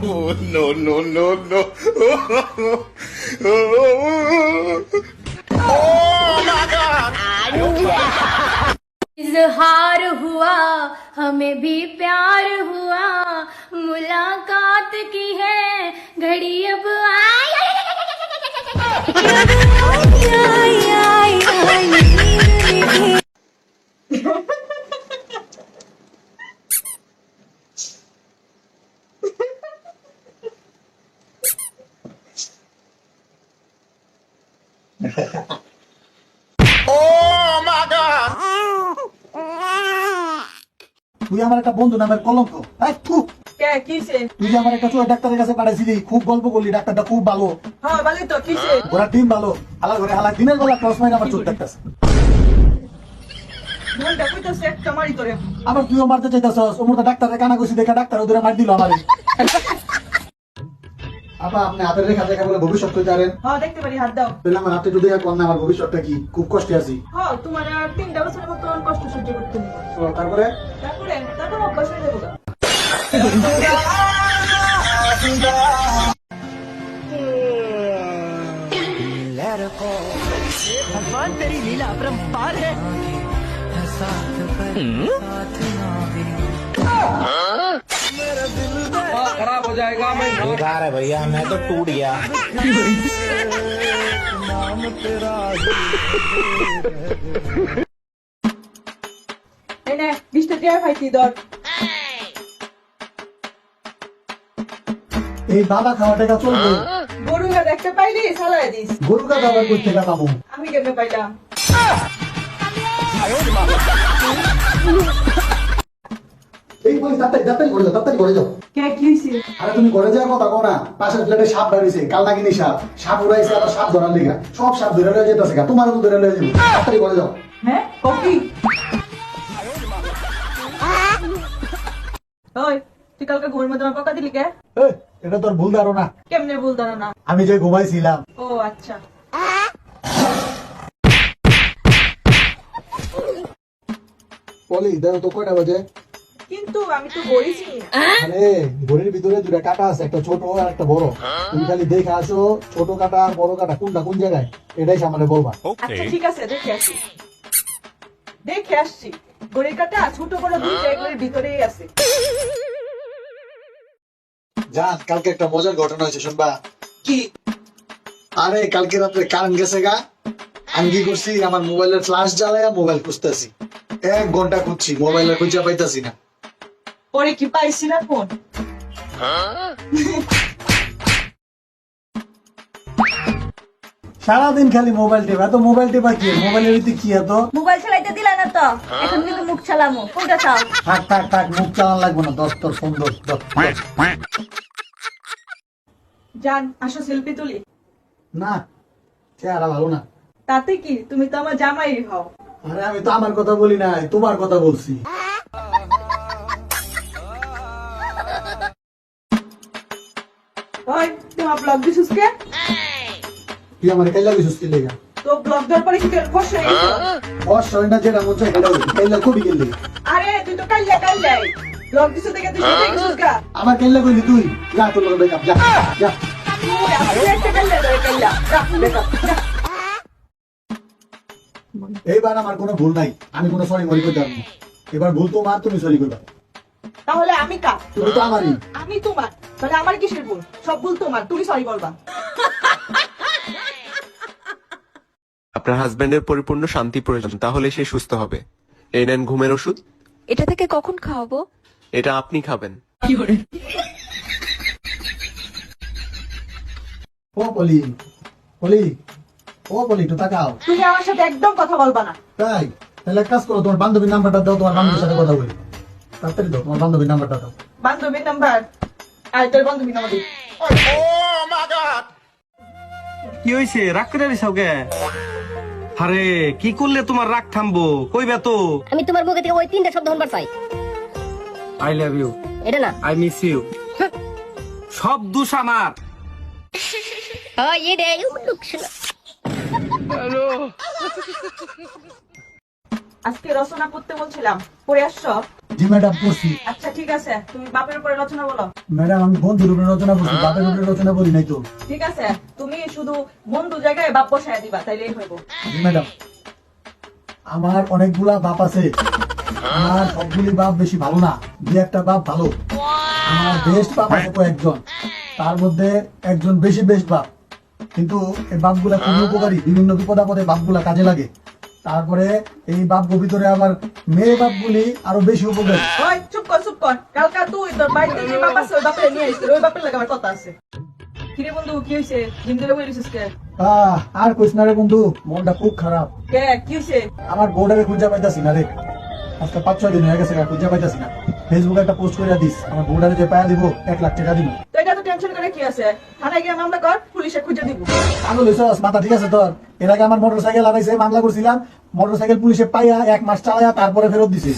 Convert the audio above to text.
Oh, no, no, no, no. Oh, my God. इजहार हुआ हमें भी प्यार हुआ मुलाकात की है घड़ी अब Oh, my God. তুই আমার একটা বন্ধু নামের কলঙ্ক। এই থু, কে কিসে? তুই যে আমার একটা চোর ডাক্তারের কাছে পাঠাইছিলি, খুব গল্প করলি, ডাক্তারটা খুব ভালো, হ্যাঁ ভালোই তো, কিসে? ওরা টিম ভালো, হালা ঘরে হালা দিনের বেলা ক্রস মাইন আমার চোর ডাক্তার। ভুলটা কইতাছে একটা মারি তোরে। আবার তুইও মারতে চাইতাছস, ওমর তো ডাক্তারের কানাঘুষি দেখা ডাক্তার ওদের মার দিল আমারে। আপা আপনি হাতের রেখা দেখা বলে ভবিষ্যৎ কইতে পারেন? হ্যাঁ দেখতে পারি, হাত দাও। তাহলে আমার হাতে একটু দেখা কোন না, আমার ভবিষ্যৎটা কি, খুব কষ্টে আছি। হ্যাঁ তোমার আর 3টা বছরের মতো কষ্ট সহ্য করতে হবে। তো তারপরে তারপর অভ্যাস হয়ে যাবে। भगवान तेरी लीला अपरंपार है। खराब हो जाएगा। मैं बेकार है भैया, मैं तो टूट गया। এই নে 20টা টিয়া খাইতি ধর। এই বাবা খাওয়া টাকা চলবে? গরু গা দেখতে পাইলি সালাই দিস। গরু কা দাবার করতে টাকা পাবো? আমি কেমনে পাইলাম? এই বলি তাড়াতাড়ি ঘরে যাও। কে কি হইছে? আরে তুমি ঘরে যাওয়ার কথা কও না, পাশের ফ্ল্যাটে সাপ বেরিয়েছে, কাল নাগিনি সাপ উড়াইছে, আবার সাপ ধরার লিগা, সব সাপ ধরে লয়ে যেতেছে, তোমারও তো ধরে লয়ে যাবে, তাড়াতাড়ি ঘরে যাও। হ্যাঁ কফি। ওই তুই কালকে ঘুমের মধ্যে আমার বকা দিলি কে? এই, এটা তোর ভুল ধারণা। কেমনে ভুল ধরো না? আমি যে ঘুমাইছিলাম। ও আচ্ছা। বলি দেখো তো কয়টা বাজে? কিন্তু আমি তো বলিছি। আরে ঘড়ির ভিতরে দুটা কাটা আছে, একটা ছোট আর একটা বড়, তুমি খালি দেখে আসো ছোট কাটা আর বড় কাটা কোনটা কোন জায়গায়, এটাই সামনে বলবা। আচ্ছা ঠিক আছে, দেখে আসছি। ঘড়ির কাটা ছোট বড় দুই জায়গার ভিতরেই আছে। জান কালকে একটা মজার ঘটনা হয়েছে, শুনবা? কি? আরে কালকে রাত্রে কারেন্ট গেছে গা, আমি কি করছি, আমার মোবাইলের ফ্ল্যাশ জ্বালায়া মোবাইল খুঁজতেছি, 1 ঘন্টা খুঁজছি, মোবাইলের খুঁজে পাইতাছি না। পরে কি পাইছি না ফোন? সারাদিন খালি মোবাইল টেপা, এত মোবাইল টেপা কি, মোবাইলের ভিতরে কি এত? মোবাইল চালাইতে দিলা না তো এখন কিন্তু মুখ চালামো কোনটা চাও থাক মুখ চালান লাগবে না, দশ তোর সুন্দর। জান আসো সেলফি তুলি। না চেহারা ভালো না। তাতে কি, তুমি তো আমার জামাই হও। আরে আমি তো আমার কথা বলি নাই, তোমার কথা বলছি। ওই তোমার ব্লগ দিছিস কে? তুই আমার কাইলা দিছিস কি লেগা? তো ব্লগ দেওয়ার পরে কি তোর ফসে গেছে? অস হয় না, যেটা মন চাই সেটা হইবে। কাইলা কবি গেলি? আরে তুই তো কাল্লাই ব্লগ দিছিস দেখে তুই শুনে গেছিস গা। আমার কাইলা কইলি তুই? যা তোর লগে ব্রেকআপ, যা। তুই আসলে একটা কাল্লাই ধরে কাল্লা রাখ বেটা। এইবার আমার কোনো ভুল নাই, আমি কোনো সরি মরি করতে পারবো না। এবার ভুল তোমার, তুমি সরি করবা। তাহলে আমি কা? তুমি তো আমারই। আমি তোমার, তাহলে আমার কিসের ভুল? সব ভুল তোমার, তুমি সরি বলবা। আপনার হাজবেন্ডের পরিপূর্ণ শান্তি প্রয়োজন, তাহলে সে সুস্থ হবে। এই নেন ঘুমের ওষুধ, এটা থেকে কখন খাওয়াবো? এটা আপনি খাবেন। ও পলি, পলি, ও পলি, একটু তাকাও। তুমি আমার সাথে একদম কথা বলবা না। তাই তাহলে এক কাজ করো, তোমার বান্ধবীর নাম্বারটা দাও, তোমার বান্ধবীর সাথে কথা বলি। তাড়াতাড়ি দাও, তোমার বান্ধবীর নাম্বারটা দাও। বান্ধবীর নাম্বার? আর তোর বান্ধবীর নাম্বার দিই। Oh my God! কি হয়েছে, রাগ করে দিছ কে? আরে কি করলে তোমার রাগ থামবো, কইবে তো। আমি তোমার মুখে থেকে ওই তিনটা শব্দ শুনবার চাই। আই লাভ ইউ, এটা না, আই মিস ইউ। সব দোষ আমার। হ্যাঁ এটা লোক শোনা। আজকে রচনা করতে বলছিলাম, পড়ে আসছো? জি ম্যাডাম, করছি। আচ্ছা ঠিক আছে, তুমি বাপের উপরে রচনা বলো। ম্যাডাম আমি বন্ধুর উপরে রচনা করছি, বাপের উপরে রচনা বলি নাই তো। ঠিক আছে, তুমি শুধু বন্ধু জায়গায় বাপ বসায় দিবা, তাইলেই হইব। জি ম্যাডাম, আমার অনেকগুলা বাপ আছে, আমার সবগুলি বাপ বেশি ভালো না, দুই একটা বাপ ভালো। আমার বেস্ট বাপ আছে কয়েকজন, তার মধ্যে একজন বেশি বেস্ট বাপ, কিন্তু এই বাপগুলা খুবই উপকারী, বিভিন্ন বিপদ আপদে বাপগুলা কাজে লাগে। তারপরে এই বাপ ভিতরে আবার মেয়ে বাপগুলি আরো বেশি উপকারী। ওই চুপ কর চুপ কর, কালকা তুই তোর বাড়িতে যে বাপ আছে ওই বাপে নিয়ে আসছিস, ওই বাপের লাগে আমার কথা আছে। কিরে বন্ধু, কি হয়েছে? জিম ধরে বলিস কে? আর কইস না রে বন্ধু, মনটা খুব খারাপ। কে কি হয়েছে? আমার বোর্ডারে খুঁজা পাইতাছি না রে, আজকে 5-6 দিন হয়ে গেছে খুঁজা পাইতাছি না। ফেসবুকে একটা পোস্ট করে দিস, আমার বোর্ডারে যে পায়া দিব 1 লাখ টাকা দিব। তো এটা তো টেনশন করে কি আছে, থানায় গিয়ে মামলা কর, পুলিশে খুঁজে দিব। পাগল হইছস, মাথা ঠিক আছে তোর? এর আগে আমার মোটরসাইকেল হারাইছে, মামলা করছিলাম, মোটরসাইকেল পুলিশে পাইয়া 1 মাস চালায়া তারপরে ফেরত দিছে।